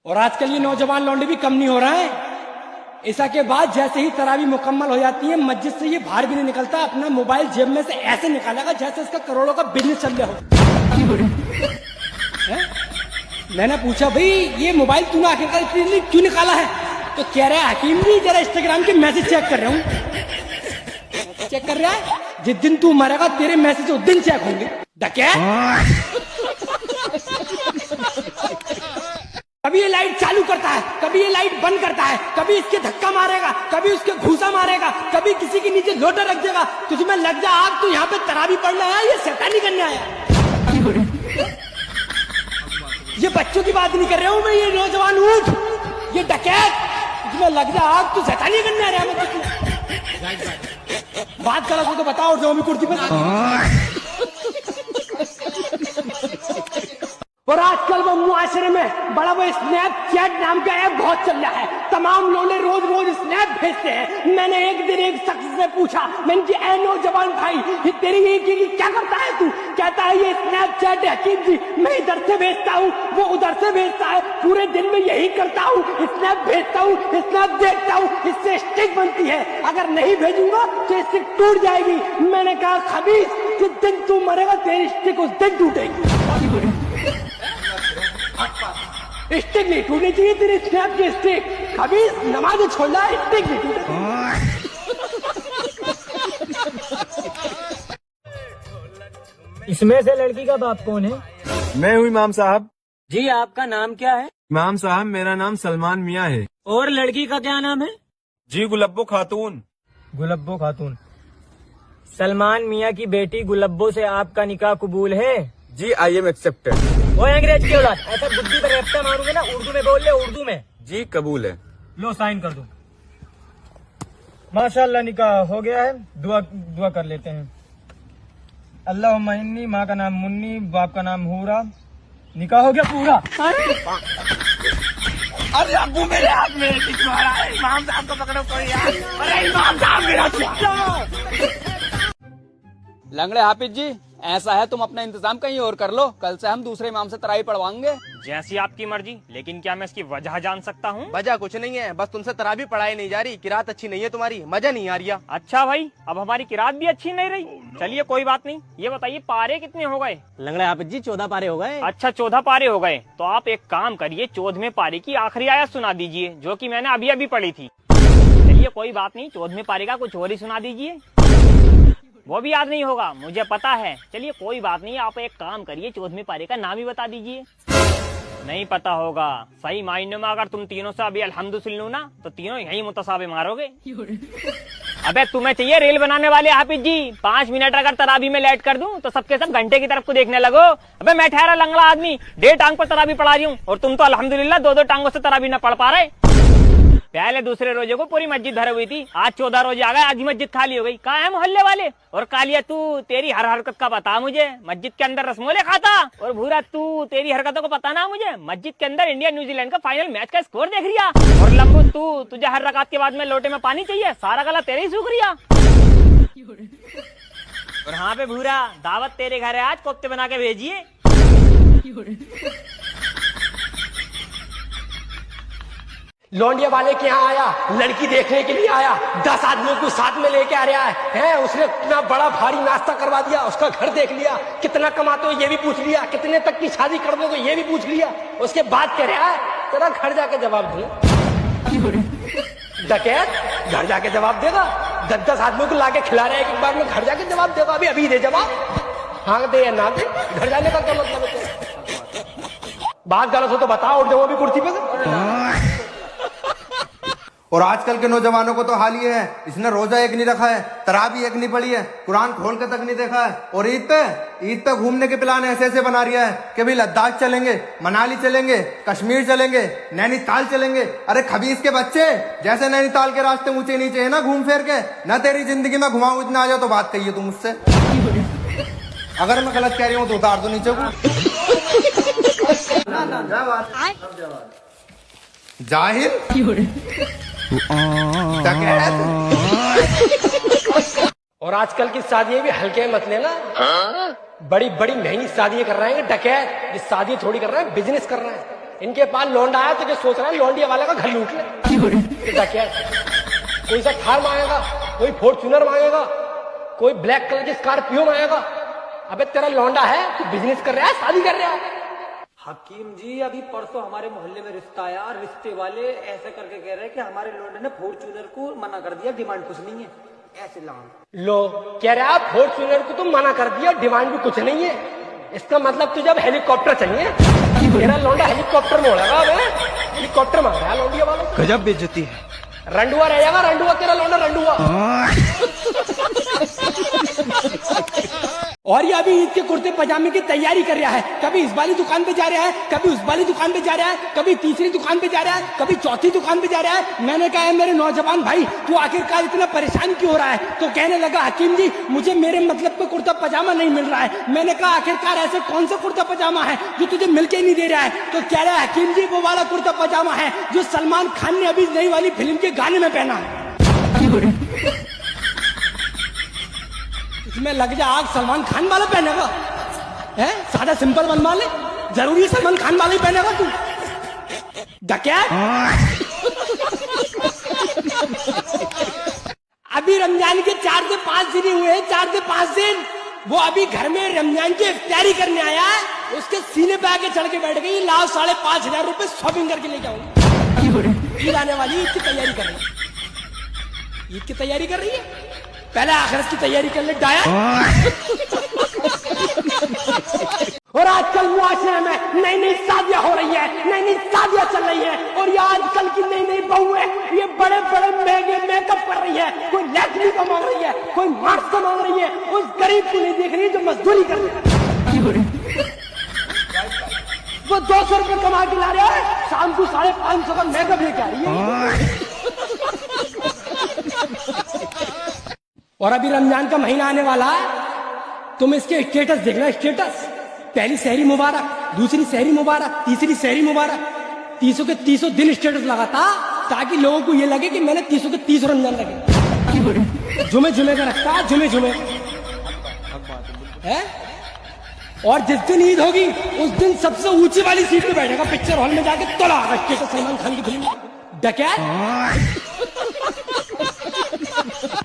और आजकल ये नौजवान लौंडे भी कम नहीं हो रहा है। ऐसा के बाद जैसे ही तरावी मुकम्मल हो जाती है, मस्जिद से ये बाहर भी नहीं निकलता, अपना मोबाइल जेब में से ऐसे निकालेगा जैसे इसका करोड़ों का बिजनेस चल रहा हो। मैंने पूछा, भाई ये मोबाइल तूने आखिरकार इतनी क्यों निकाला है? तो कह रहा है, हकीम जी जरा इंस्टाग्राम के मैसेज चेक कर रहा हूँ। चेक कर रहा है? जिस दिन तू मरेगा तेरे मैसेज उस दिन चेक होंगे। कभी ये लाइट चालू करता है, कभी ये लाइट बंद करता है, कभी इसके धक्का मारेगा, कभी उसके घूसा मारेगा, कभी किसी के नीचे लोटा रख देगा। तुझमें लग जा आग, तू यहाँ पे तरावी पढ़ने आया, ये शैतानी करने आया। ये बच्चों की बात नहीं कर रहा हूँ मैं, ये नौजवान ऊठ, ये डकैत, तुझमें लग जा आग, तू शैतानी करने आ रहा है। बात गलत हो तो बताओ और जाओ मैं कुर्सी पर। और आजकल वो मुआशरे में बड़ा वो स्नैपचैट नाम का ऐप बहुत चल रहा है। तमाम लोग रोज रोज स्नैप भेजते हैं। मैंने एक दिन एक शख्स से पूछा, मैंने जी ऐ नौजवान भाई, ये तेरी ये क्या करता है तू? कहता है ये स्नैपचैट हकीम जी, मैं इधर से भेजता हूँ, वो उधर से भेजता है, पूरे दिन में यही करता हूँ, स्नैप भेजता हूँ, स्नैप देखता हूँ, इससे स्टिक बनती है, अगर नहीं भेजूंगा तो स्टिक टूट जाएगी। मैंने कहा खबीस, जिस दिन तू मरेगा तेरी स्टिक उस दिन टूटेगी। स्टिक नहीं टूटनी चाहिए तेरी स्नैप की स्टिक। कभी नमाज छोड़ना, स्टिक नहीं टूटे। इसमें से लड़की का बाप कौन है? मैं हूँ इमाम साहब। जी आपका नाम क्या है? इमाम साहब मेरा नाम सलमान मियाँ है। और लड़की का क्या नाम है? जी गुलब्बो खातून। गुलब्बो खातून। सलमान मियाँ की बेटी गुलब्बो से आपका निकाह कबूल है? जी आई एम एक्सेप्टेड। वो अंग्रेज की औलाद, ऐसा बुद्धि पर रफ्ता मारूंगे ना, उर्दू में बोल ले, उर्दू में। जी कबूल है। लो साइन कर दो। माशाल्लाह निकाह हो गया है। दुआ कर लेते हैं। अल्लाहुम्मा इन्नी, माँ का नाम मुन्नी, बाप का नाम हूरा। निकाह हो गया पूरा। अरे अब्बू मेरे हाथ में इमाम साहब को पकड़ो कोई यार। अरे इमाम साहब मेरा लंगड़े हाफिज जी, ऐसा है तुम अपना इंतजाम कहीं और कर लो, कल से हम दूसरे इमाम से तरावी पढ़वाएंगे। जैसी आपकी मर्जी, लेकिन क्या मैं इसकी वजह जान सकता हूँ? वजह कुछ नहीं है, बस तुमसे तरावी पढ़ाई नहीं जा रही, किरात अच्छी नहीं है तुम्हारी, मजा नहीं आ रही। अच्छा भाई, अब हमारी किरात भी अच्छी नहीं रही। चलिए कोई बात नहीं, ये बताइए पारे कितने हो गए? लंगड़े हाफिज जी 14 पारे हो गए। अच्छा 14 पारे हो गए, तो आप एक काम करिए, 14वें पारे की आखिरी आयत सुना दीजिए, जो कि मैंने अभी अभी पढ़ी थी। चलिए कोई बात नहीं, 14वें पारे का कुछ और ही सुना दीजिए। वो भी याद नहीं होगा, मुझे पता है। चलिए कोई बात नहीं, आप एक काम करिए, 14वें पारे का नाम ही बता दीजिए। नहीं पता होगा, सही मायने में अगर तुम तीनों से अभी अल्हम्दु सुन लो ना, तो तीनों यही मुतसाबे मारोगे। अबे तुम्हें चाहिए रेल बनाने वाले हाफिज जी, 5 मिनट अगर तरावी में लेट कर दूं तो सबके सब घंटे की तरफ को देखने लगो। अबे मैं ठहरा लंगड़ा आदमी, 1.5 टांग पर तरावी पढ़ा रही हूँ, और तुम तो अल्हम्दुलिल्लाह 2-2 टांगों से तरावी न पढ़ पा रहे। पहले दूसरे रोजे को पूरी मस्जिद भरी हुई थी, आज 14 रोजे आ गए, आधी मस्जिद खाली हो गई। कहाँ है मोहल्ले वाले? और कालिया तू, तेरी हर हरकत का बता मुझे, मस्जिद के अंदर रसमोले खाता। और भूरा तू, तेरी हरकतों को पता ना मुझे, मस्जिद के अंदर इंडिया न्यूजीलैंड का फाइनल मैच का स्कोर देख रिया। और लंबू तू, तुझे हर रकात के बाद में लोटे में पानी चाहिए, सारा गला तेरे ही सूख रिया। और हाँ पे भूरा, दावत तेरे घर है आज, कोफ्ते बना के भेजिए। लौंडिया वाले के यहाँ आया, लड़की देखने के लिए आया, 10 आदमियों को साथ में लेके आ रहा है। उसने इतना बड़ा भारी नाश्ता करवा दिया, उसका घर देख लिया, कितना कमाते हो ये भी पूछ लिया, कितने तक की शादी कर दोगे ये भी पूछ लिया। उसके बाद कह रहा है तेरा घर जाके जवाब दूं। डकैत घर जाके जवाब देगा? 10-10 आदमियों को लाके खिला रहे हैं, एक बार में घर जाके जवाब देगा? अभी दे जवाब, हाँ दे या ना दे, घर जाने का क्या मतलब है? बात गलत हो तो बताओ और जाओ अभी कुर्सी पे। और आजकल के नौजवानों को तो हाल ये है, इसने रोजा एक नहीं रखा है, तरावी एक नहीं पढ़ी है, कुरान खोल के तक नहीं देखा है, और ईद पे घूमने के प्लान ऐसे बना रिया है कि भाई लद्दाख चलेंगे, मनाली चलेंगे, कश्मीर चलेंगे, नैनीताल चलेंगे। अरे खबीस के बच्चे, जैसे नैनीताल के रास्ते ऊंचे नीचे है ना, घूम फिर के ना तेरी जिंदगी में घुमाऊं इतना आ जाओ तो बात कहिए तुम मुझसे। अगर मैं गलत कह रही हूँ तो उतार दो नीचे को। जाहिर और आजकल की शादियां भी हल्के मत लेना, बड़ी बड़ी महंगी शादियां कर रहे हैं डकैत। ये शादी थोड़ी कर रहे हैं, बिजनेस कर रहे हैं। इनके पास लौंडा आया तो ये सोच रहा है लौंडिया वाले का घर लूट ले। क्या कोई सा थार मांगेगा, कोई फॉर्च्यूनर मांगेगा, कोई ब्लैक कलर की स्कॉर्पियो मांगेगा। अबे तेरा लौंडा है, तू बिजनेस कर रहा है, शादी कर रहा है। हकीम जी अभी परसों हमारे मोहल्ले में रिश्ता आया, रिश्ते वाले ऐसे करके कह रहे हैं कि हमारे लौंडे ने फॉर्च्यूनर को मना कर दिया, डिमांड कुछ नहीं है। ऐसे लो कह रहा है फॉर्च्यूनर को तुम मना कर दिया, डिमांड भी कुछ नहीं है। इसका मतलब तुझे अब हेलीकॉप्टर चाहिए। तेरा लौंडा हेलीकॉप्टर में उड़ेगा। हेलीकॉप्टर मांग रहा है लौंडिया वालों। गजब बेइज्जती है। रंडुआ रह जाएगा, रंडुआ तेरा लौंडा रंडुआ। और ये अभी ईद के कुर्ते पजामे की तैयारी कर रहा है। कभी इस वाली दुकान पे जा रहा है, कभी उस वाली दुकान पे जा रहा है, कभी तीसरी दुकान पे जा रहा है, कभी चौथी दुकान पे जा रहा है। मैंने कहा है मेरे नौजवान भाई तू आखिरकार इतना परेशान क्यों हो रहा है? तो कहने लगा हकीम जी मुझे मेरे मतलब का कुर्ता पजामा नहीं मिल रहा है। मैंने कहा आखिरकार ऐसे कौन सा कुर्ता पजामा है जो तुझे मिलके नहीं दे रहा है? तो कह रहा है हकीम जी वो वाला कुर्ता पजामा है जो सलमान खान ने अभी नई वाली फिल्म के गाने में पहना है। इसमें लग जा आग सलमान खान वाला पहनेगा है? सादा सिंपल बनवा ले, जरूरी सलमान खान वाला ही पहनेगा तू डकैत। अभी रमजान के 4 से 5 दिन ही हुए, 4 से 5 दिन। वो अभी घर में रमजान की इफ्तारी करने आया है, उसके सीने पे आके चढ़ के बैठ गई, लाओ 5,500 रुपए शॉपिंग करके ले जाऊंगी। ईद आने वाली, ईद की तैयारी कर रही है, ईद की तैयारी कर रही है। पहले आखिरत की तैयारी कर ले डाया। और आजकल मुआशरे में नई नई शादियां हो रही है, नई नई शादियां चल रही है। और ये आजकल की नई नई बहू है, ये बड़े बड़े महंगे मेकअप कर रही है। कोई लैक्मी का मांग रही है, कोई मार्क्स का मांग रही है। उस गरीब को नहीं देख रही जो मजदूरी कर रही है। वो 200 रुपए कमा के ला रहा है, शाम को 550 का मेकअप लेके आ रही है। और अभी रमजान का महीना आने वाला है, तुम इसके स्टेटस देखना। स्टेटस पहली सहरी मुबारक, दूसरी सहरी मुबारक, तीसरी सहरी मुबारक, 30 के 30 दिन स्टेटस लगाता ताकि लोगों को ये लगे कि मैंने 30 के 30 रमजान लगे। जुमे जुमे का रखता है, जुमे जुमे है। और जिस दिन ईद होगी उस दिन सबसे ऊंची वाली सीट पे बैठेगा पिक्चर हॉल में जाके, तोड़ा स्टेटस सलमान खान की फिल्म डकैत।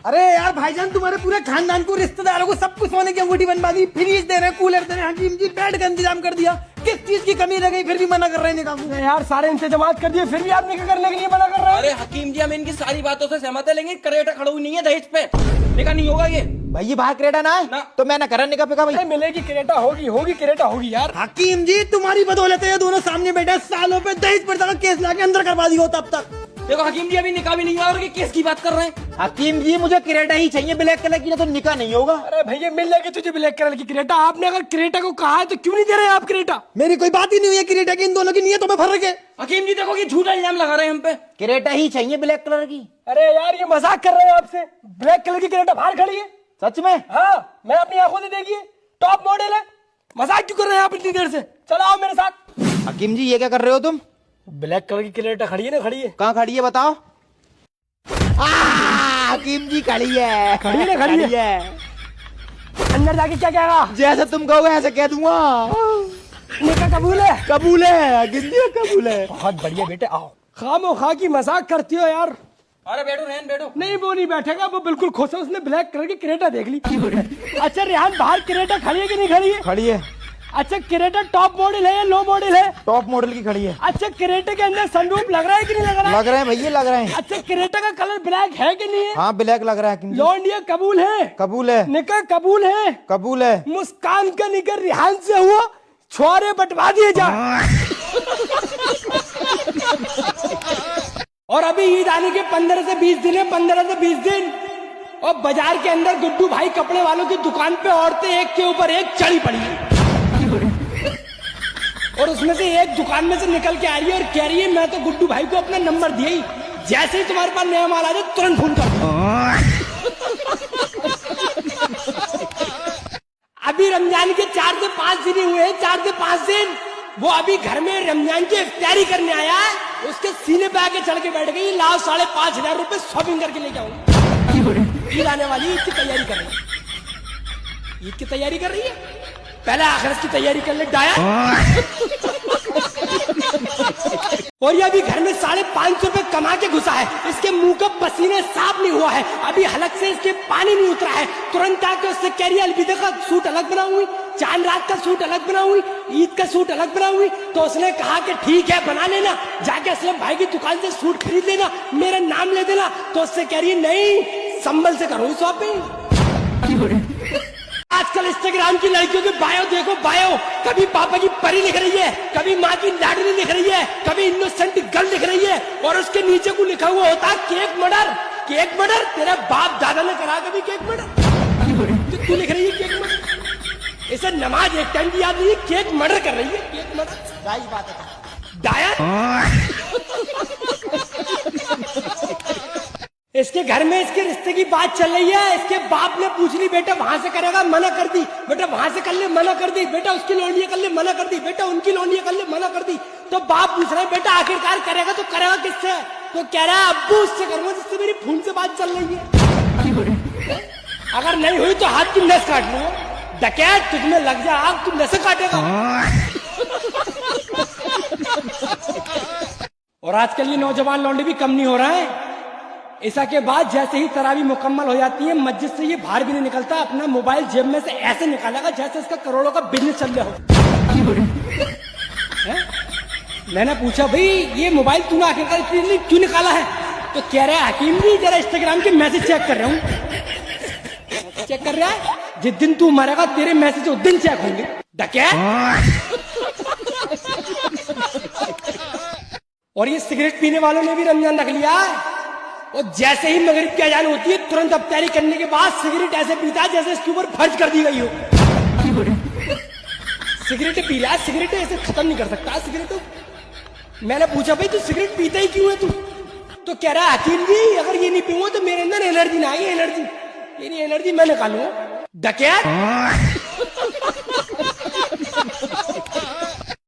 अरे यार भाईजान तुम्हारे पूरे खानदान को, रिश्तेदारों को, सबको सोने की अंगूठी बनवा दी, फ्रिज दे रहे, कूलर दे रहे, हकीम जी बेड का इंतजाम कर दिया। किस चीज की कमी रह गई फिर भी मना कर रहे हैं निकाह को? यार सारे इंतजाम कर दिए फिर भी आप निकाह करने के लिए मना कर रहे हैं। अरे हकीम जी हम इनकी सारी बातों से सहमत है, लेकिन करेटा खड़ा हुई नहीं है दहेज पे, निकाह नहीं होगा ये। भाई ये बाहर क्रेटा ना है तो मैं ना करा निकाह पे का भाई। मिलेगी क्रेटा, होगी क्रेटा होगी यार। हकीम जी तुम्हारी बदौलत है ये दोनों सामने बैठे, सालों पे दहेज पर का केस लाके अंदर करवा दिया तब तक। देखो हकीम जी अभी निकाह भी नहीं हुआ और केस की बात कर रहे हैं। हकीम जी मुझे क्रेटा ही चाहिए ब्लैक कलर की, ना तो निकाह नहीं होगा। अरे भैया मिल जाएगी तुझे ब्लैक कलर की क्रेटा। आपने अगर क्रेटा को कहा है तो क्यों नहीं दे रहे आप क्रेटा? मेरी कोई बात ही नहीं हुई है क्रेटा की, इन दोनों की नीयतों में फर्क है। हकीम जी देखो कि झूठा इल्जाम लगा रहे हैं हम पे। क्रेटा ही चाहिए ब्लैक कलर की। अरे यार ये मजाक कर रहे हैं आपसे। ब्लैक कलर की क्रेटा बाहर खड़ी है। सच में? हाँ मैं अपनी आंखों से देखिए, टॉप मॉडल है। मजाक क्यों कर रहे हैं आप इतनी देर से? चलो आओ मेरे साथ। हकीम जी ये क्या कर रहे हो तुम? ब्लैक कलर की क्रेटा खड़ी है ना, खड़ी है। कहाँ खड़ी है बताओ? हकीम जी खड़ी है, खड़ी है, खड़ी है। अंदर जाके क्या कहेगा? जैसे तुम कहोगे ऐसे कह दूंगा। निकाह कबूल है? कबूल है हकीम जी, कबूल है। बहुत बढ़िया बेटे, आओ। खामोखा की मजाक करती हो यार। अरे बैठो रेहान बैठो। नहीं वो नहीं बैठेगा, वो बिल्कुल खुश है, उसने ब्लैक कलर की क्रेटा देख ली। अच्छा रेहान बाहर क्रेटा खड़ी है कि नहीं खड़ी है? खड़ी है। अच्छा क्रेटा टॉप मॉडल है या लो मॉडल है? टॉप मॉडल की खड़ी है। अच्छा क्रेटा के अंदर सनरूफ लग रहा है कि नहीं लग रहा है? लग रहे हैं भैया, लग रहे हैं। अच्छा क्रेटा का कलर ब्लैक है कि नहीं है? हाँ ब्लैक लग रहा है हकीम जी। लौंडिया कबूल है? कबूल है। निकाह कबूल है? कबूल है। मुस्कान का निकाह रिहान से हुआ, छोरे बंटवा दिए जा। और अभी ईद आने के 15 से 20 दिन है, 15 से 20 दिन। और बाजार के अंदर गुड्डू भाई कपड़े वालों की दुकान पे औरतें एक के ऊपर एक चढ़ी पड़ी है। और उसमें से एक दुकान में से निकल के आ रही है और कह रही है मैं तो गुड्डू भाई को अपना नंबर दिया ही, जैसे ही तुम्हारे पास नया माल आ जाए तुरंत फोन कर। अभी रमजान के 4 से 5 दिन ही हुए हैं, 4 से 5 दिन। वो अभी घर में रमजान की इफ्तारी करने आया है, उसके सीने पे आके चढ़ के बैठ गई, लाओ 5,500 रुपए शॉपिंग करके ले जाऊंगी। ईद आने वाली, ईद की तैयारी कर रही है, ईद की तैयारी कर रही है। पहले आखिरत की तैयारी कर ले डाया। और ये अभी घर में 550 रुपए कमा के घुसा है, इसके मुंह का पसीने साफ नहीं हुआ है, अभी हलक से इसके पानी नहीं उतरा है, तुरंत आके उससे कह रही है अलविदा का सूट अलग बनाऊंगी, चांद रात का सूट अलग बनाऊंगी, ईद का सूट अलग बनाऊंगी। तो उसने कहा कि ठीक है बना लेना, जाके असलम भाई की दुकान से सूट खरीद लेना, मेरा नाम ले देना। तो उससे कह रही है नहीं, संभल से करूंगी शॉपिंग। आजकल इंस्टाग्राम की लड़कियों के बायो देखो, बायो कभी पापा की परी लिख रही है, कभी माँ की लाडली लिख रही है, कभी इनोसेंट गर्ल लिख रही है, और उसके नीचे को लिखा हुआ होता है केक मर्डर। केक मर्डर तेरा बाप दादा ने करा कभी केक मर्डर? तो तू लिख रही है केक मर्डर। इसे नमाज एक टाइम की याद नहीं, केक मर्डर कर रही है, केक मर्डर। राइट बात है। डाया इसके घर में इसके रिश्ते की बात चल रही है, इसके बाप ने पूछ ली बेटा वहां से करेगा, मना कर दी, बेटा वहां से कर ले, मना कर दी, बेटा उसकी लोनियां कर ले, मना कर दी, बेटा उनकी लोनियां कर ले, मना कर दी। तो बाप पूछ रहा है बेटा आखिरकार करेगा तो करेगा किससे? तो कह रहा है अब्बू उससे करूंगा जिससे मेरी फोन से बात चल रही है। अगर नहीं हुई तो हाथ की नस काट लो। डकैत तुझमें लग जा आग, तू नस काटेगा। और आजकल ये नौजवान लौंडे भी कम नहीं हो रहा है। ऐसा के बाद जैसे ही तरावी मुकम्मल हो जाती है, मस्जिद से ये बाहर भी नहीं निकलता, अपना मोबाइल जेब में से ऐसे निकालेगा जैसे इसका करोड़ों का बिजनेस चल रहा हो। मैंने पूछा भाई ये मोबाइल तूने आखिरकार क्यों निकाला है? तो कह रहा है हकीम जी जरा इंस्टाग्राम के मैसेज चेक कर रहा हूँ। चेक कर रहा है? जिस दिन तू मरेगा तेरे मैसेज उस दिन चेक होंगे। डकैत। और ये सिगरेट पीने वालों ने भी रमजान रख लिया है। और जैसे ही मगरिब की अजान होती है तुरंत अफ्तारी करने के बाद सिगरेट ऐसे पीता है जैसे इसके ऊपर फर्ज कर दी गई हो। सिगरेट पी रहा है, सिगरेट ऐसे खत्म नहीं कर सकता सिगरेट। मैंने पूछा भाई तू सिगरेट पीता ही क्यों है तू? तो कह रहा है हकीम जी अगर ये नहीं पीऊंगा तो मेरे अंदर एनर्जी ना आएगी, एनर्जी, ये एनर्जी मैं निकालूंगा। डकैत।